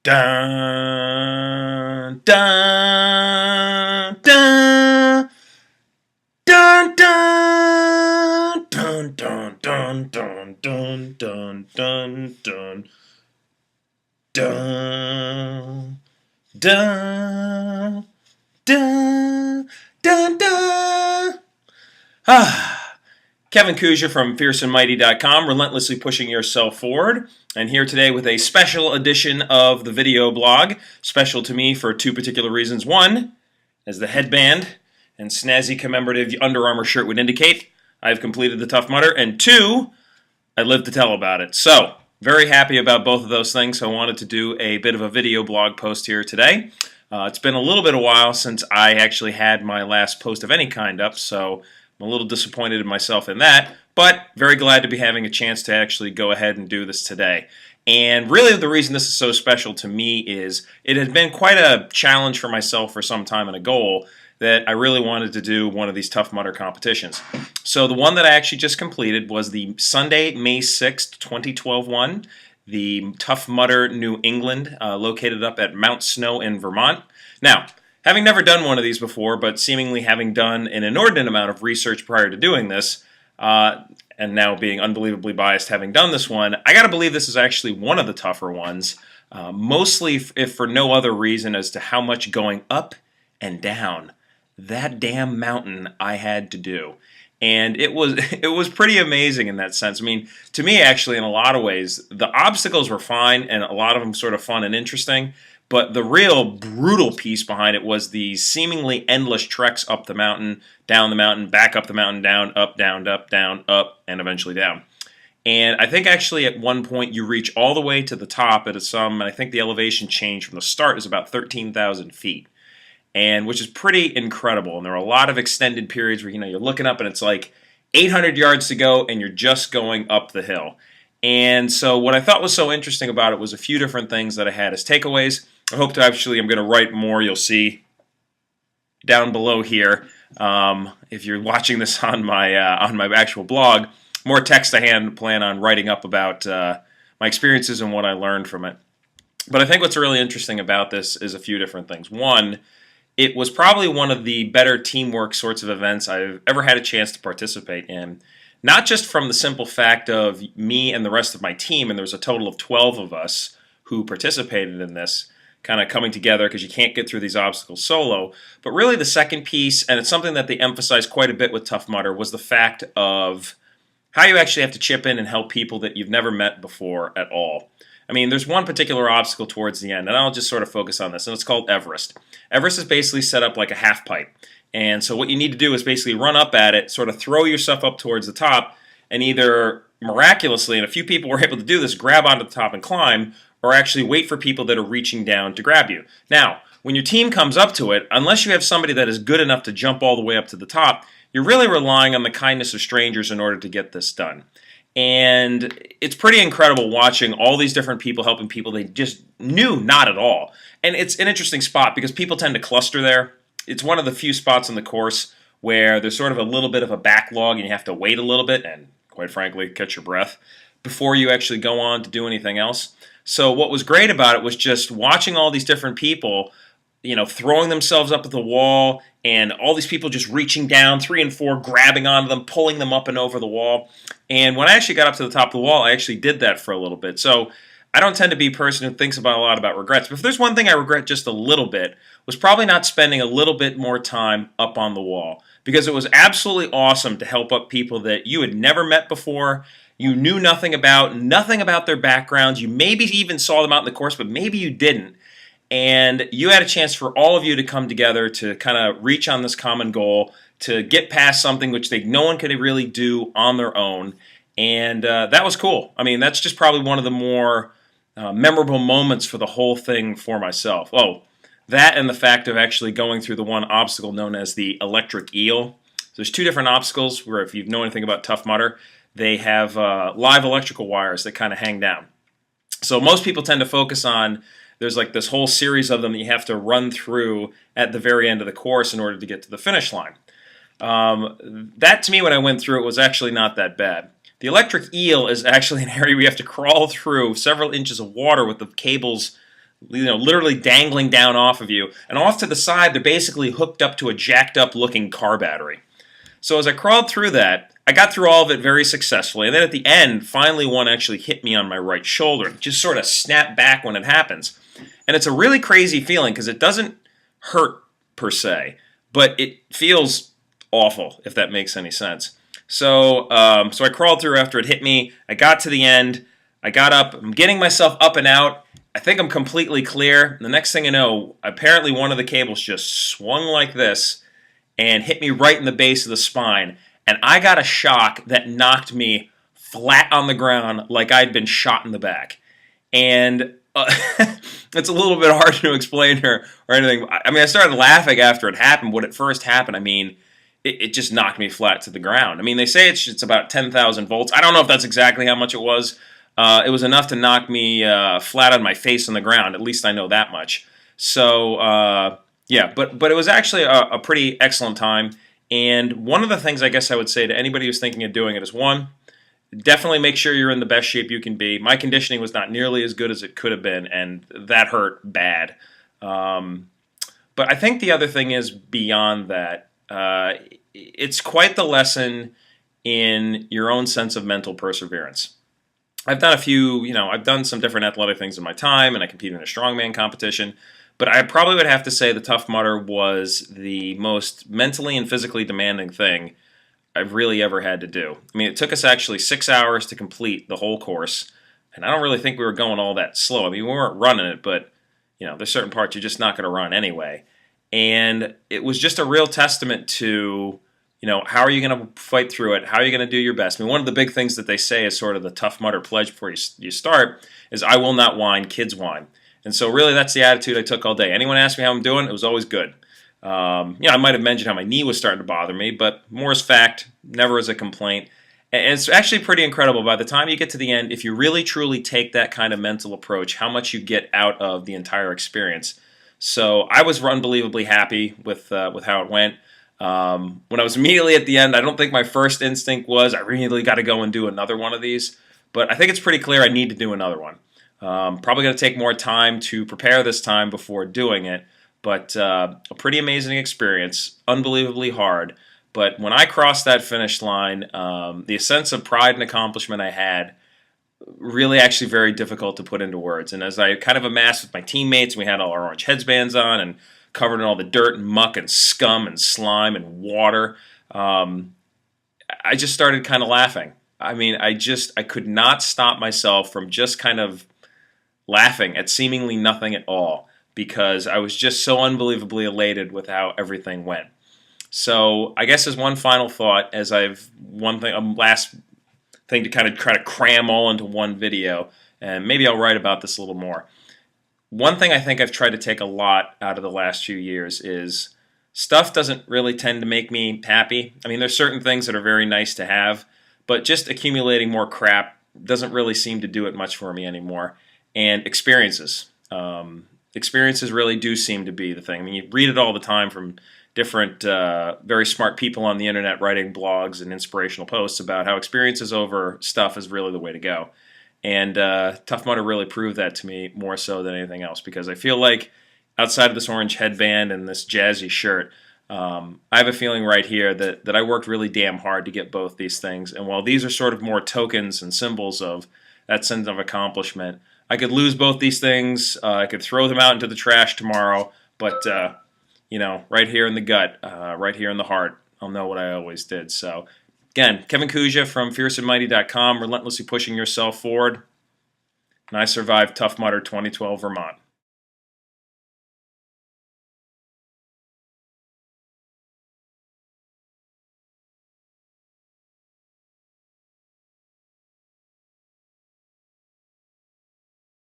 Dun, dun, dun, dun, dun, dun, dun, dun, dun, dun, dun, dun, dun, dun, dun, dun, dun, dun. Kevin Kuzia from fierceandmighty.com, relentlessly pushing yourself forward. And here today with a special edition of the video blog. Special to me for two particular reasons. One, as the headband and snazzy commemorative Under Armour shirt would indicate, I've completed the Tough Mudder. And two, I live to tell about it. So, very happy about both of those things. So I wanted to do a bit of a video blog post here today. It's been a little bit of a while since I actually had my last post of any kind up, so I'm a little disappointed in myself in that, but very glad to be having a chance to actually go ahead and do this today. And really the reason this is so special to me is it has been quite a challenge for myself for some time and a goal that I really wanted to do one of these Tough Mudder competitions. So the one that I actually just completed was the Sunday, May 6th, 2012 one, the Tough Mudder New England, located up at Mount Snow in Vermont. Now, having never done one of these before, but seemingly having done an inordinate amount of research prior to doing this, and now being unbelievably biased having done this one, I gotta believe this is actually one of the tougher ones, mostly if for no other reason as to how much going up and down that damn mountain I had to do. And it was pretty amazing in that sense. I mean, to me actually in a lot of ways, the obstacles were fine and a lot of them sort of fun and interesting. But the real brutal piece behind it was the seemingly endless treks up the mountain, down the mountain, back up the mountain, down, up, and eventually down. And I think actually at one point you reach all the way to the top at and I think the elevation change from the start is about 13,000 feet. And which is pretty incredible. And there are a lot of extended periods where you're looking up and it's like 800 yards to go and you're just going up the hill. And so what I thought was so interesting about it was a few different things that I had as takeaways. I hope to actually, I'm going to write more, you'll see down below here, if you're watching this on my actual blog, more text I plan on writing up about my experiences and what I learned from it. But I think what's really interesting about this is a few different things. One, it was probably one of the better teamwork sorts of events I've ever had a chance to participate in. Not just from the simple fact of me and the rest of my team, and there was a total of 12 of us who participated in this, kind of coming together because you can't get through these obstacles solo. But really the second piece, and it's something that they emphasize quite a bit with Tough Mudder, was the fact of how you actually have to chip in and help people that you've never met before at all. I mean, there's one particular obstacle towards the end, and I'll just sort of focus on this, and it's called Everest. Everest is basically set up like a half pipe. And so what you need to do is basically run up at it, sort of throw yourself up towards the top, and either miraculously, and a few people were able to do this, grab onto the top and climb, or actually wait for people that are reaching down to grab you. Now, when your team comes up to it, unless you have somebody that is good enough to jump all the way up to the top, you're really relying on the kindness of strangers in order to get this done. And it's pretty incredible watching all these different people helping people they just knew not at all. And it's an interesting spot because people tend to cluster there. It's one of the few spots on the course where there's sort of a little bit of a backlog and you have to wait a little bit and, quite frankly, catch your breath before you actually go on to do anything else. So what was great about it was just watching all these different people, throwing themselves up at the wall and all these people just reaching down, 3 and 4, grabbing onto them, pulling them up and over the wall. And when I actually got up to the top of the wall, I actually did that for a little bit. So I don't tend to be a person who thinks about a lot about regrets. But if there's one thing I regret just a little bit, was probably not spending a little bit more time up on the wall. Because it was absolutely awesome to help up people that you had never met before, you knew nothing about their backgrounds, you maybe even saw them out in the course, but maybe you didn't. And you had a chance for all of you to come together to kind of reach on this common goal, to get past something which no one could really do on their own. And that was cool. I mean, that's just probably one of the more memorable moments for the whole thing for myself. Oh, that and the fact of actually going through the one obstacle known as the electric eel. So there's two different obstacles where if you know anything about Tough Mudder, they have live electrical wires that kind of hang down. So most people tend to focus on, there's like this whole series of them that you have to run through at the very end of the course in order to get to the finish line. That to me when I went through it was actually not that bad. The electric eel is actually an area where you have to crawl through several inches of water with the cables literally dangling down off of you. And off to the side, they're basically hooked up to a jacked up looking car battery. So as I crawled through that, I got through all of it very successfully. And then at the end, finally one actually hit me on my right shoulder. It just sort of snapped back when it happens. And it's a really crazy feeling because it doesn't hurt per se, but it feels awful, if that makes any sense. So I crawled through after it hit me. I got to the end. I got up. I'm getting myself up and out. I think I'm completely clear. The next thing I know, apparently one of the cables just swung like this and hit me right in the base of the spine. And I got a shock that knocked me flat on the ground like I'd been shot in the back. And it's a little bit hard to explain or anything. I mean, I started laughing after it happened. When it first happened, I mean, it just knocked me flat to the ground. I mean, they say it's about 10,000 volts. I don't know if that's exactly how much it was. It was enough to knock me flat on my face on the ground. At least I know that much. So, yeah, but it was actually a pretty excellent time. And one of the things I guess I would say to anybody who's thinking of doing it is, one, definitely make sure you're in the best shape you can be. My conditioning was not nearly as good as it could have been, and that hurt bad. But I think the other thing is beyond that. It's quite the lesson in your own sense of mental perseverance. I've done I've done some different athletic things in my time, and I competed in a strongman competition. But I probably would have to say the Tough Mudder was the most mentally and physically demanding thing I've really ever had to do. I mean, it took us actually 6 hours to complete the whole course, and I don't really think we were going all that slow. I mean, we weren't running it, but there's certain parts you're just not going to run anyway. And it was just a real testament to, how are you going to fight through it? How are you going to do your best? I mean, one of the big things that they say is sort of the Tough Mudder pledge before you start is, I will not whine, kids whine. And so really that's the attitude I took all day. Anyone asked me how I'm doing, it was always good. I might have mentioned how my knee was starting to bother me, but more as fact, never as a complaint. And it's actually pretty incredible. By the time you get to the end, if you really truly take that kind of mental approach, how much you get out of the entire experience. So I was unbelievably happy with how it went. When I was immediately at the end, I don't think my first instinct was, I really got to go and do another one of these. But I think it's pretty clear I need to do another one. Probably going to take more time to prepare this time before doing it. But a pretty amazing experience, unbelievably hard. But when I crossed that finish line, the sense of pride and accomplishment I had, really actually very difficult to put into words. And as I kind of amassed with my teammates, we had all our orange headbands on and covered in all the dirt and muck and scum and slime and water, I just started kind of laughing. I mean, I could not stop myself from just kind of laughing at seemingly nothing at all, because I was just so unbelievably elated with how everything went. So I guess as one final thought, a last thing to kind of try to cram all into one video, and maybe I'll write about this a little more. One thing I think I've tried to take a lot out of the last few years is stuff doesn't really tend to make me happy. I mean, there's certain things that are very nice to have, but just accumulating more crap doesn't really seem to do it much for me anymore. And experiences. Experiences really do seem to be the thing. I mean, you read it all the time from different very smart people on the internet writing blogs and inspirational posts about how experiences over stuff is really the way to go. And Tough Mudder really proved that to me more so than anything else, because I feel like outside of this orange headband and this jazzy shirt, I have a feeling right here that I worked really damn hard to get both these things. And while these are sort of more tokens and symbols of that sense of accomplishment, I could lose both these things. I could throw them out into the trash tomorrow, but right here in the gut, right here in the heart, I'll know what I always did. So, again, Kevin Kuzia from fierceandmighty.com, relentlessly pushing yourself forward. And I survived Tough Mudder 2012 Vermont.